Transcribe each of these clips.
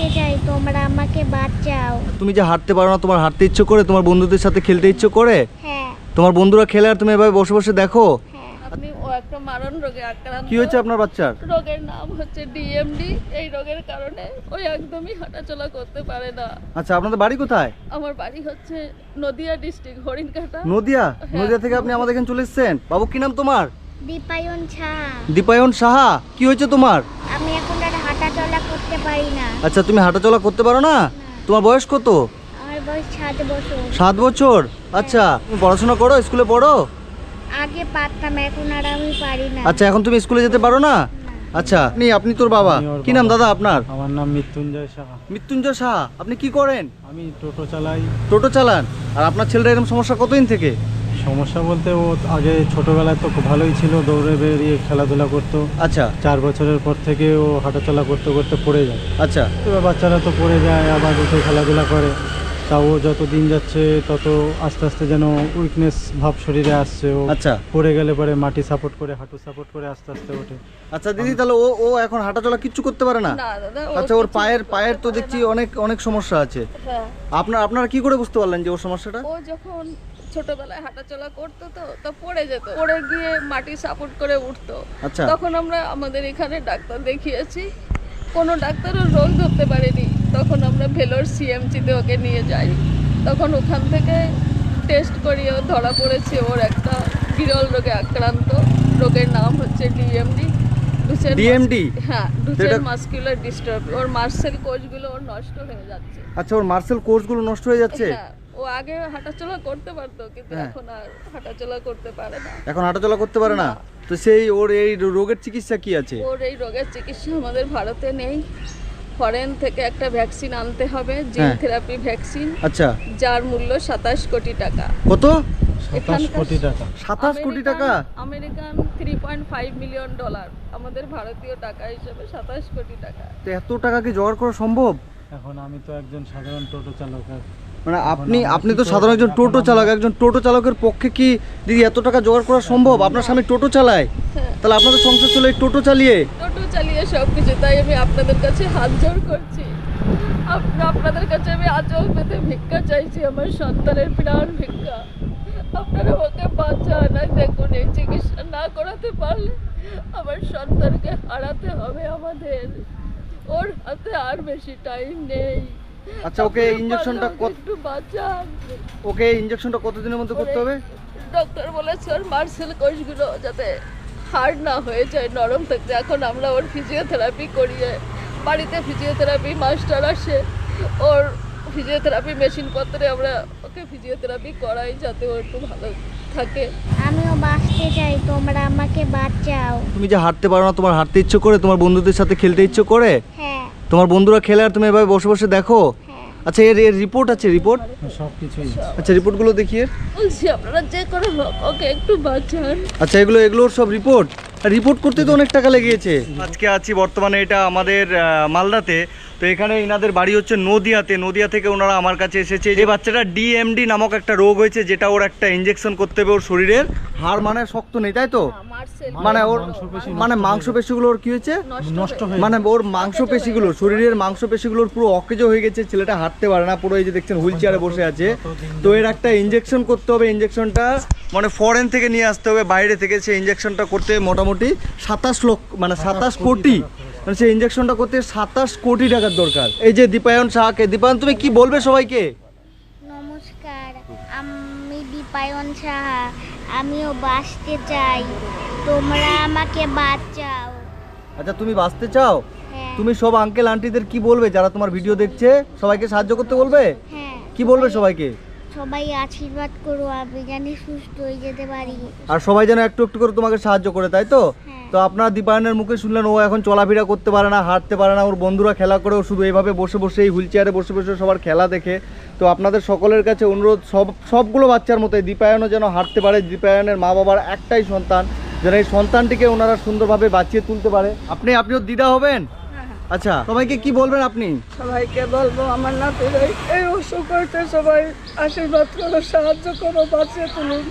বাঁচতে চাই, তোমরা আমাকে বাঁচাও। তুমি যে হাঁটতে পারো না, তোমার হাঁটতে ইচ্ছে করে, তোমার বন্ধুদের সাথে খেলতে ইচ্ছে করে, হ্যাঁ তোমার বন্ধুরা খেলে আর তুমি এভাবে বসে বসে দেখো। হ্যাঁ। আপনি ও একটা মারণ রোগে আক্রান্ত। কি হয়েছে আপনার বাচ্চার? রোগের নাম হচ্ছে ডিএমডি। এই রোগের কারণে ওই একদমই হাঁটাচলা করতে পারে না। আচ্ছা, আপনাদের বাড়ি কোথায়? আমার বাড়ি হচ্ছে নদিয়া ডিস্ট্রিক্ট, হরিণকাটা। নদিয়া? হ্যাঁ। নদিয়া থেকে আপনি আমাদের এখানে চলে এসেছেন। বাবু, কি নাম তোমার? দীপায়ন সাহা। দীপায়ন সাহা। কি হয়েছে তোমার? আমি এখন আর হাঁটা চলা করতে পারি না। আচ্ছা, তুমি হাঁটাচলা করতে পারো না? তোমার বয়স কত? আমার বয়স 7 বছর। 7 বছর? আচ্ছা, তুমি পড়াশোনা করো, স্কুলে পড়ো? আগে পারতাম, এখন আর আমি পারি না। আচ্ছা, এখন তুমি স্কুলে যেতে পারো না? আচ্ছা, আপনি তোর বাবা? আমি ওর কি নাম বাবা। দাদা আপনার? আমার নাম মৃত্যুঞ্জয় সাহা। মৃত্যুঞ্জয় সাহা। আপনি কি করেন? আমি টোটো চালাই। টোটো চালান? আর আপনার ছেলেটা এরকম সমস্যা কতদিন থেকে? সমস্যা বলতে ও আগে ছোটবেলায় তো খুব ভালোই ছিল, দৌড়ে বেরিয়ে খেলাধুলা করতো। আচ্ছা 4 বছরের পর থেকে ও হাঁটাচলা করতে করতে পড়ে যায়। আচ্ছা এবার বাচ্চারা তো পড়ে যায়, আবার উঠে খেলাধুলা করে। তাও যত দিন যাচ্ছে তত আস্তে আস্তে যেন উইকনেস ভাব শরীরে আসছে। ও আচ্ছা পড়ে গেলে পরে মাটি সাপোর্ট করে, হাঁটু সাপোর্ট করে আস্তে আস্তে ওঠে। আচ্ছা দিদি, তাহলে ও ও এখন হাঁটাচলা কিচ্ছু করতে পারে না? না দাদা, আচ্ছা, ওর কিছু পায়ের করতে পায়ের তো পারে দেখছি না। অনেক অনেক সমস্যা আছে। হ্যাঁ। আপনারা কি করে বুঝতে পারলেন যে ওর সমস্যাটা? ও যখন ছোটবেলায় হাঁটাচলা করতো তো পড়ে যেত, পড়ে গিয়ে মাটি সাপোর্ট করে উঠতো। আচ্ছা তখন আমরা আমাদের এখানে ডাক্তার দেখিয়েছি, কোনো ডাক্তারও রোগ ধরতে পারেনি। তখন আমরা ভেলোর সিএমসিতে ওকে নিয়ে যাই। তখন ওখান থেকে টেস্ট করিয়ে ধরা পড়েছে ওর একটা বিরল রোগে আক্রান্ত। রোগের নাম হচ্ছে ডিএমডি। DMD? হ্যাঁ, ডুচেন যেটা- মাসকুলার ডিস্টার্ব। ওর মাসেল কোষগুলো ওর নষ্ট হয়ে যাচ্ছে। আচ্ছা, ওর মার্সেল কোর্সগুলো নষ্ট হয়ে যাচ্ছে? হ্যাঁ, ও আগে হাঁটাচলা করতে পারতো, কিন্তু হ্যাঁ। এখন আর হাঁটাচলা করতে পারে না। এখন হাঁটাচলা করতে পারে না? না। তো সেই ওর এই রোগের চিকিৎসা কি আছে? ওর এই রোগের চিকিৎসা আমাদের ভারতে নেই। ফরেন থেকে একটা ভ্যাকসিন আনতে হবে, জিন হ্যাঁ। থেরাপি ভ্যাকসিন, আচ্ছা, যার মূল্য 27 কোটি টাকা। কত? 27 কোটি টাকা। 27 কোটি টাকা? American 3.5 million dollar. আমাদের ভারতীয় টাকা হিসেবে 27 কোটি টাকা। তো এত টাকা কি জোগাড় করা সম্ভব? এখন আমি তো একজন সাধারণ টোটো চালক। মানে আপনি আমরা আপনি কি তো করব? সাধারণ একজন এখন টোটো আমরা- চালক, একজন টোটো চালকের পক্ষে কি দিদি এত টাকা জোগাড় করা সম্ভব? আপনার স্বামী টোটো চালায়, হ্যাঁ, তাহলে আপনাদের সংসার চলে এই টোটো চালিয়ে? টোটো চালিয়ে সব কিছু। তাই আমি আপনাদের কাছে হাত জোড় করছি, আপনাদের কাছে আমি আঁচল পেতে ভিক্ষা চাইছি, আমার সন্তানের প্রাণ ভিক্ষা। আপনারা ওকে বাঁচান। আর দেখুন, এই চিকিৎসা না করাতে পারলে আমার সন্তানকে হারাতে হবে আমাদের। ওর হাতে আর বেশি টাইম নেই। আচ্ছা, ওকে আপনারা ইঞ্জেকশনটা পারলে ওকে একটু বাঁচান। ওকে ইঞ্জেকশনটা কতদিনের মধ্যে করতে হবে? ডক্টর বলেছে ওর মার্সেল কোষগুলো যাতে হার্ড না হয়ে যায়, নরম থাকতে। এখন আমরা ওর ফিজিওথেরাপি করিয়ে, বাড়িতে ফিজিওথেরাপি মাস্টার আসে, ওর ফিজিওথেরাপি মেশিনপত্রে আমরা ওকে ফিজিওথেরাপি করাই, যাতে ও একটু ভালো থাকে। আমিও বাঁচতে চাই, তোমরা আমাকে বাঁচাও। তুমি যে হাঁটতে পারো না, তোমার হাঁটতে ইচ্ছে করে, তোমার বন্ধুদের সাথে খেলতে ইচ্ছে করে, হ্যাঁ তোমার বন্ধুরা খেলে আর তুমি এভাবে বসে বসে দেখো। হ্যাঁ। আচ্ছা, এর এর রিপোর্ট আছে? রিপোর্ট? সব কিছুই আচ্ছা, রিপোর্টগুলো দেখিয়ে। বলছি আপনারা যে করে হোক ওকে একটু বাঁচান। আচ্ছা, এগুলোর সব রিপোর্ট? রিপোর্ট করতে তো অনেক টাকা লেগেছে। আজকে আছি বর্তমানে এটা আমাদের মালদাতে। তো এখানে ইনাদের বাড়ি হচ্ছে নদিয়াতে। নদিয়া থেকে ওনারা আমার কাছে এসেছে। যে বাচ্চাটা ডিএমডি নামক একটা রোগ হয়েছে, যেটা ওর একটা ইঞ্জেকশন করতে হবে। ওর শরীরের হাড় মানে শক্ত নেই, তাই তো? মার্সেল মানে ওর মাংসপেশি মানে মাংসপেশিগুলো ওর কি হয়েছে? নষ্ট হয়ে মানে ওর মাংসপেশিগুলো, শরীরের মাংসপেশিগুলোর পুরো অকেজ হয়ে গেছে। ছেলেটা হাঁটতে পারে না, পুরো এই যে দেখছেন হুইল চেয়ারে বসে আছে। তো এর একটা ইঞ্জেকশন করতে হবে। ইঞ্জেকশনটা মানে ফরেন থেকে নিয়ে আসতে হবে, বাইরে থেকে। সেই ইঞ্জেকশনটা করতে মোটামুটি 27 লক্ষ, মানে 27 কোটি, মানে সেই ইঞ্জেকশনটা করতে 27 কোটি টাকার দরকার। এই যে দীপায়ন সাহাকে। দীপায়ন, তুমি কি বলবে সবাইকে? নমস্কার, আমি দীপায়ন সাহা। আমিও বাঁচতে চাই, তোমরা আমাকে বাঁচাও। আচ্ছা, তুমি বাঁচতে চাও? হ্যাঁ তুমি সব আঙ্কেল আন্টিদের কি বলবে যারা তোমার ভিডিও দেখছে? সবাইকে সাহায্য করতে বলবে? হ্যাঁ। কি বলবে সবাইকে? সবাই আশীর্বাদ করো, আমি জানি সুস্থ হয়ে যেতে পারি। আর সবাই যেন একটু একটু করে তোমাকে সাহায্য করে, তাই তো? হ্যাঁ। তো আপনারা দীপায়নের মুখে শুনলেন, ও এখন চলাফেরা করতে পারে না, হাঁটতে পারে না। ওর বন্ধুরা খেলা করে, ও শুধু এইভাবে বসে বসে, এই হুইল চেয়ারে বসে বসে সবার খেলা দেখে। তো আপনাদের সকলের কাছে অনুরোধ, সবগুলো বাচ্চার মতোই দীপায়নও যেন হাঁটতে পারে। দীপায়নের মা বাবার একটাই সন্তান, যেন এই সন্তানটিকে ওনারা সুন্দরভাবে বাঁচিয়ে তুলতে পারে। আপনিও দিদা হবেন? আচ্ছা, সবাইকে কি বলবেন আপনি? সবাইকে বলবো, আমার নাতির এই অসুখ হয়েছে, সবাই আশীর্বাদ করো, সাহায্য করো, বাঁচিয়ে তুলুন।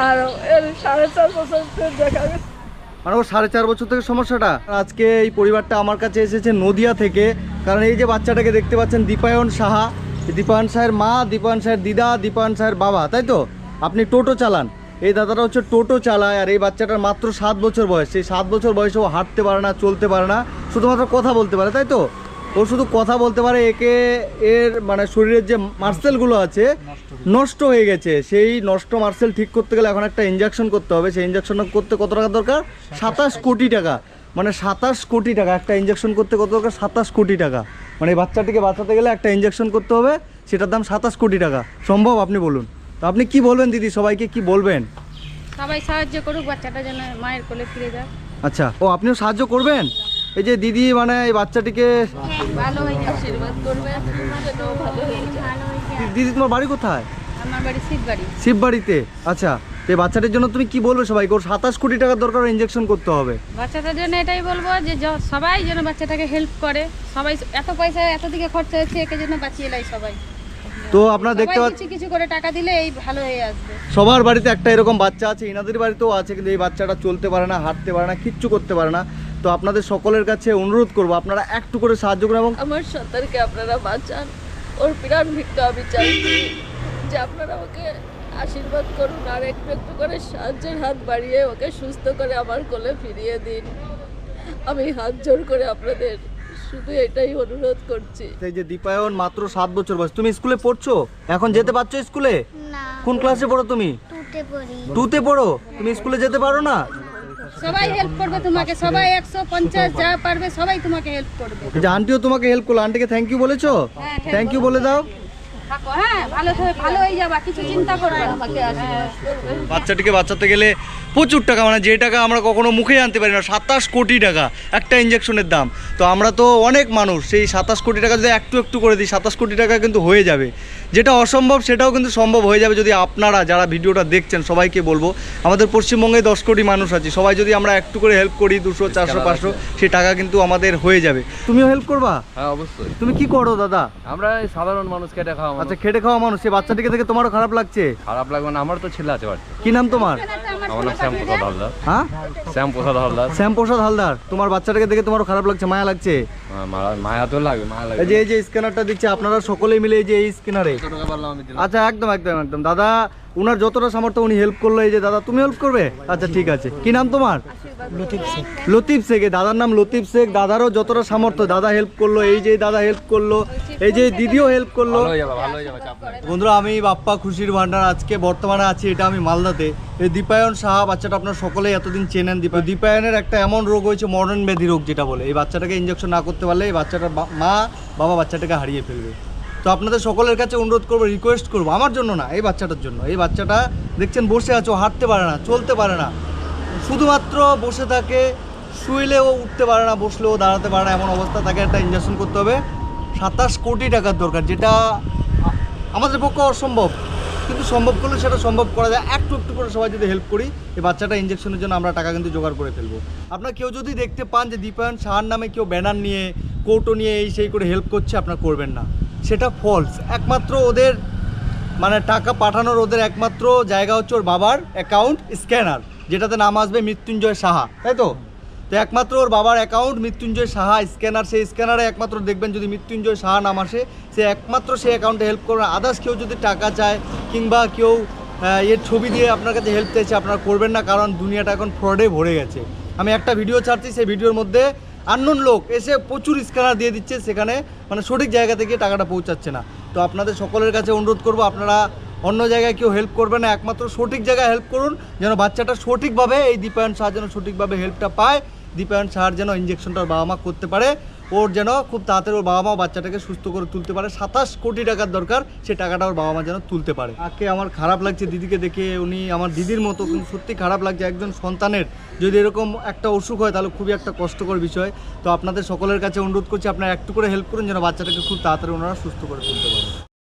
আর এর 4.5 বছর দেখা গেছে মানে ওর 4.5 বছর থেকে সমস্যাটা। আজকে এই পরিবারটা আমার কাছে এসেছে নদিয়া থেকে, কারণ এই যে বাচ্চাটাকে দেখতে পাচ্ছেন দীপায়ন সাহা, দীপায়ন সাহের মা, দীপায়ন সাহের দিদা, দীপায়ন সাহের বাবা, তাই তো? আপনি টোটো চালান, এই দাদাটা হচ্ছে টোটো চালায়, আর এই বাচ্চাটার মাত্র 7 বছর বয়স। সেই 7 বছর বয়সে ও হাঁটতে পারে না, চলতে পারে না, শুধুমাত্র কথা বলতে পারে, তাই তো? ও শুধু কথা বলতে পারে। এর মানে শরীরের যে মার্সেলগুলো আছে নষ্ট হয়ে গেছে। সেই নষ্ট মার্সেল ঠিক করতে গেলে এখন একটা ইনজেকশন করতে হবে। সেই ইনজেকশন করতে কত টাকা দরকার? 27 কোটি টাকা। মানে 27 কোটি টাকা একটা ইনজেকশন করতে কত দরকার? 27 কোটি টাকা। মানে এই বাচ্চাটিকে বাঁচাতে গেলে একটা ইনজেকশন করতে হবে, সেটার দাম 27 কোটি টাকা। সম্ভব? আপনি বলুন তো, আপনি কি বলবেন দিদি? সবাইকে কি বলবেন? সবাই সাহায্য করুক, বাচ্চাটা যেন মায়ের কোলে ফিরে যায়। আচ্ছা, ও আপনিও সাহায্য করবেন? এই যে দিদি মানে এই বাচ্চাটিকে ভালো হয়ে যায়। আশীর্বাদ করবেন যেন ভালো হয়ে যায়। দিদি তোমার বাড়ি কোথায়? আমার বাড়ি শিববাড়ি। শিববাড়িতে। আচ্ছা, তো এই বাচ্চাটির জন্য তুমি কি বলবে সবাইকে? ওর 27 কোটি টাকার দরকার, ইনজেকশন করতে হবে। বাচ্চাটার জন্য এটাই বলবো যে সবাই যেন বাচ্চাটাকে হেল্প করে। সবাই এত পয়সা এত দিকে খরচা হচ্ছে, একে যেন বাঁচিয়ে নেয় সবাই। তো আপনারা দেখতে সবাই পাচ্ছেন কিছু কিছু করে টাকা দিলে এই ভালো হয়ে আসবে। সবার বাড়িতে একটা এরকম বাচ্চা আছে, ইনাদের বাড়িতেও আছে, কিন্তু এই বাচ্চাটা চলতে পারে না, হাঁটতে পারে না, কিচ্ছু করতে পারে না। তো আপনাদের সকলের কাছে অনুরোধ করবো আপনারা একটু করে সাহায্য করুন এবং আমার সন্তানকে আপনারা বাঁচান। ওর প্রাণ ভিক্ষা আমি চাইছি যে আপনারা ওকে আশীর্বাদ করুন, আর একটু একটু করে সাহায্যের হাত বাড়িয়ে ওকে সুস্থ করে আমার কোলে ফিরিয়ে দিন। আমি হাত জোড় করে আপনাদের শুধু এটাই অনুরোধ করছি। এই যে দীপায়ন মাত্র 7 বছর বয়স। তুমি স্কুলে পড়ছো? এখন যেতে পারছো স্কুলে? না, কোন ক্লাসে পড়ো তুমি? টুটে পড়ি। 2তে পড়ো? তুমি স্কুলে যেতে পারো না? সবাই হেল্প করবে তোমাকে, সবাই 150 যা পারবে সবাই তোমাকে হেল্প করবে। এই যে আন্টিও তোমাকে হেল্প করলো, আন্টিকে থ্যাংক ইউ বলেছো? থ্যাংক ইউ বলে দাও। থাকো, হ্যাঁ ভালো হয়ে যাবা, কিছু চিন্তা করবে না। বাচ্চাটিকে বাঁচাতে গেলে প্রচুর টাকা, মানে যে টাকা আমরা কখনো মুখে আনতে পারি না। 27 কোটি টাকা একটা ইঞ্জেকশনের দাম। তো আমরা তো অনেক মানুষ, সেই 27 কোটি টাকা যদি একটু একটু করে দিই, 27 কোটি টাকা কিন্তু হয়ে যাবে। যেটা অসম্ভব সেটাও কিন্তু সম্ভব হয়ে যাবে যদি আপনারা যারা ভিডিওটা দেখছেন সবাইকে বলবো, আমাদের পশ্চিমবঙ্গে 10 কোটি মানুষ আছে, সবাই যদি আমরা একটু করে হেল্প করি, 200 400 500, সেই টাকা কিন্তু আমাদের হয়ে যাবে। তুমিও হেল্প করবা? হ্যাঁ অবশ্যই। তুমি কি করো দাদা? আমরা এই সাধারণ মানুষ, খেটে খাওয়া মানুষ। আচ্ছা, খেটে খাওয়া মানুষ। সেই বাচ্চাটিকে দেখে তোমারও খারাপ লাগছে? খারাপ লাগবে না, আমার তো ছেলে আছে বাড়িতে। কি নাম তোমার? আমার নাম শ্যামপ্রসাদ হালদার। হ্যাঁ, শ্যামপ্রসাদ হালদার। শ্যামপ্রসাদ হালদার। তোমার বাচ্চাটাকে দেখে তোমারও খারাপ লাগছে, মায়া লাগছে? মায়া তো লাগবে, মায়া লাগবে। এই যে স্ক্যানারটা দিচ্ছে আপনারা সকলেই মিলে, এই যে এই স্ক্যানারে। আচ্ছা, একদম একদম একদম দাদা, উনার যতটা সামর্থ্য উনি হেল্প করলো। এই যে দাদা, তুমি হেল্প করবে? আচ্ছা ঠিক আছে। কি নাম তোমার? লতিফ শেখ। দাদার নাম লতিফ শেখ। দাদারও যতটা সামর্থ্য দাদা হেল্প করলো। এই যে দাদা হেল্প করলো, এই যে দিদিও হেল্প করলো। ভালো হয়ে যাবে, ভালো হয়ে যাবে, চাপ নাই। বন্ধুরা, আমি বাপ্পা খুশির ভান্ডার আজকে বর্তমানে আছি, এটা আমি মালদাতে। এই দীপায়ন সাহা বাচ্চাটা আপনারা সকলেই এতদিন চেনেন। দীপায়নের একটা এমন রোগ হয়েছে, মরণ ব্যাধি রোগ যেটা বলে। এই বাচ্চাটাকে ইঞ্জেকশন না করতে পারলে এই বাচ্চাটার মা বাবা বাচ্চাটাকে হারিয়ে ফেলবে। তো আপনাদের সকলের কাছে অনুরোধ করবো, রিকোয়েস্ট করবো, আমার জন্য না, এই বাচ্চাটার জন্য। এই বাচ্চাটা দেখছেন বসে আছে, ও হাঁটতে পারে না, চলতে পারে না, শুধুমাত্র বসে থাকে। শুইলেও উঠতে পারে না, বসলেও দাঁড়াতে পারে না, এমন অবস্থা। তাকে একটা ইঞ্জেকশন করতে হবে। 27 কোটি টাকার দরকার, যেটা আমাদের পক্ষে অসম্ভব, কিন্তু সম্ভব করলে সেটা সম্ভব করা যায়। একটু একটু করে সবাই যদি হেল্প করি, এই বাচ্চাটা ইঞ্জেকশনের জন্য আমরা টাকা কিন্তু জোগাড় করে ফেলবো। আপনারা কেউ যদি দেখতে পান যে দীপায়ন সাহার নামে কেউ ব্যানার নিয়ে, কৌটো নিয়ে এই সেই করে হেল্প করছে, আপনারা করবেন না, সেটা ফলস। একমাত্র ওদের মানে টাকা পাঠানোর ওদের একমাত্র জায়গা হচ্ছে ওর বাবার অ্যাকাউন্ট স্ক্যানার, যেটাতে নাম আসবে মৃত্যুঞ্জয় সাহা, তাই তো? তো একমাত্র ওর বাবার অ্যাকাউন্ট মৃত্যুঞ্জয় সাহা স্ক্যানার, সেই স্ক্যানারে একমাত্র দেখবেন যদি মৃত্যুঞ্জয় সাহা নাম আসে, সে একমাত্র সেই অ্যাকাউন্টে হেল্প করবেন। আদার্স কেউ যদি টাকা চায় কিংবা কেউ এর ছবি দিয়ে আপনার কাছে হেল্প চাইছে, আপনারা করবেন না, কারণ দুনিয়াটা এখন ফ্রডে ভরে গেছে। আমি একটা ভিডিও ছাড়ছি, সেই ভিডিওর মধ্যে আননোন লোক এসে প্রচুর স্ক্যানার দিয়ে দিচ্ছে, সেখানে মানে সঠিক জায়গা থেকে টাকাটা পৌঁছাচ্ছে না। তো আপনাদের সকলের কাছে অনুরোধ করব, আপনারা অন্য জায়গায় কেউ হেল্প করবেন না, একমাত্র সঠিক জায়গায় হেল্প করুন, যেন বাচ্চাটা সঠিকভাবে, এই দীপায়ন সাহা যেন সঠিকভাবে হেল্পটা পায়। দীপায়ন সাহার যেন ইঞ্জেকশনটা ওর বাবা মা করতে পারে, ওর যেন খুব তাড়াতাড়ি ওর বাবা মা বাচ্চাটাকে সুস্থ করে তুলতে পারে। 27 কোটি টাকার দরকার, সেই টাকাটা ওর বাবা মা যেন তুলতে পারে। আজকে আমার খারাপ লাগছে দিদিকে দেখে, উনি আমার দিদির মতো, কিন্তু সত্যি খারাপ লাগছে। একজন সন্তানের যদি এরকম একটা অসুখ হয় তাহলে খুবই একটা কষ্টকর বিষয়। তো আপনাদের সকলের কাছে অনুরোধ করছি, আপনারা একটু করে হেল্প করুন, যেন বাচ্চাটাকে খুব তাড়াতাড়ি ওনারা সুস্থ করে তুলতে পারেন।